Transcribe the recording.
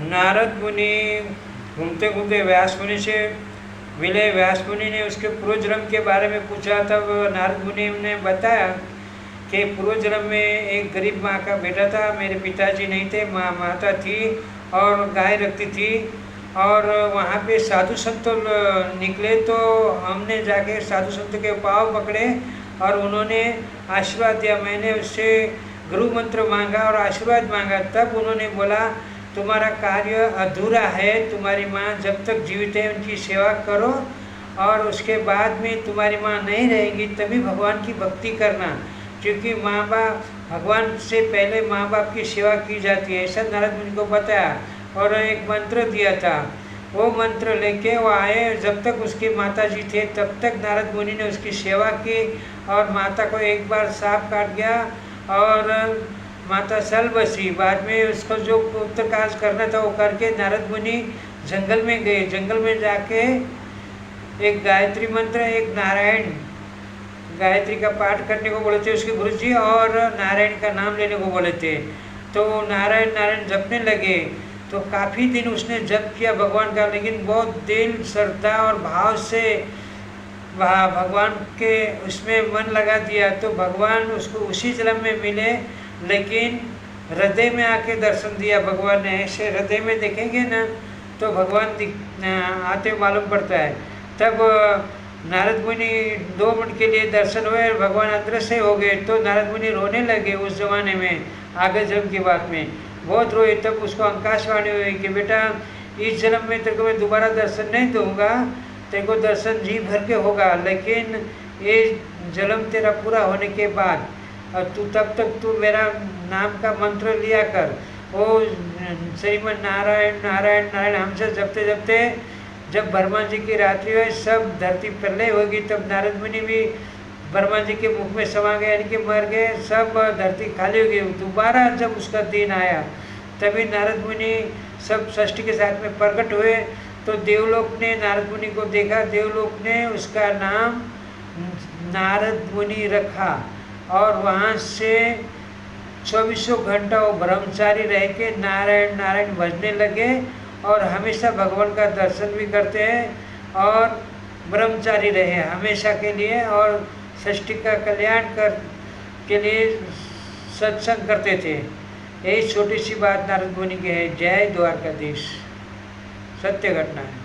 नारद मुनि घूमते घूमते व्यास मुनि से मिले। व्यास मुनि ने उसके पूर्व जन्म के बारे में पूछा। तब नारद मुनि ने बताया कि पूर्व जन्म में एक गरीब माँ का बेटा था। मेरे पिताजी नहीं थे, माता थी और गाय रखती थी। और वहाँ पे साधु संत निकले तो हमने जाके साधु संत के पाँव पकड़े और उन्होंने आशीर्वाद दिया। मैंने उससे गुरु मंत्र मांगा और आशीर्वाद मांगा। तब उन्होंने बोला तुम्हारा कार्य अधूरा है, तुम्हारी माँ जब तक जीवित है उनकी सेवा करो और उसके बाद में तुम्हारी माँ नहीं रहेगी तभी भगवान की भक्ति करना, क्योंकि माँ बाप भगवान से पहले माँ बाप की सेवा की जाती है। ऐसा नारद मुनि को बताया और एक मंत्र दिया था। वो मंत्र लेके वो आए। जब तक उसकी माता जी थे तब तक नारद मुनि ने उसकी सेवा की और माता को एक बार सांप काट गया और माता सल बसी। बाद में उसको जो उत्तर कार्य करना था वो करके नारद मुनि जंगल में गए। जंगल में जाके एक गायत्री मंत्र, एक नारायण गायत्री का पाठ करने को बोले थे उसके गुरु जी, और नारायण का नाम लेने को बोले थे। तो नारायण नारायण जपने लगे। तो काफ़ी दिन उसने जप किया भगवान का, लेकिन बहुत दिल श्रद्धा और भाव से भगवान के उसमें मन लगा दिया तो भगवान उसको उसी जन्म में मिले, लेकिन हृदय में आके दर्शन दिया भगवान ने। ऐसे हृदय में देखेंगे ना तो भगवान आते मालूम पड़ता है। तब नारद मुनि 2 मिनट के लिए दर्शन हुए और भगवान अदृश्य हो गए। तो नारद मुनि रोने लगे उस जमाने में, आगे जन्म की बात में बहुत रोए। तब उसको आकाशवाणी हुई कि बेटा इस जन्म में तेरे को मैं दोबारा दर्शन नहीं दूंगा, तेरे को दर्शन जी भर के होगा, लेकिन ये जन्म तेरा पूरा होने के बाद और तू तब तक तू मेरा नाम का मंत्र लिया कर। वो श्रीमन नारायण नारायण नारायण हमसे जपते जपते जब ब्रह्मा जी की रात्रि हुई, सब धरती प्रलय होगी, तब नारद मुनि भी ब्रह्मा जी के मुख में समा गए, यानी कि मर गए, सब धरती खाली हो गई। दोबारा जब उसका दिन आया तभी नारद मुनि सब सृष्टि के साथ में प्रकट हुए। तो देवलोक ने नारद मुनि को देखा, देवलोक ने उसका नाम नारद मुनि रखा और वहाँ से 24 घंटा वो ब्रह्मचारी रह के नारायण नारायण भजने लगे और हमेशा भगवान का दर्शन भी करते हैं और ब्रह्मचारी रहे हमेशा के लिए और सृष्टि का कल्याण के लिए सत्संग करते थे। यही छोटी सी बात नारद मुनि की है। जय द्वारकाधीश, सत्य घटना है।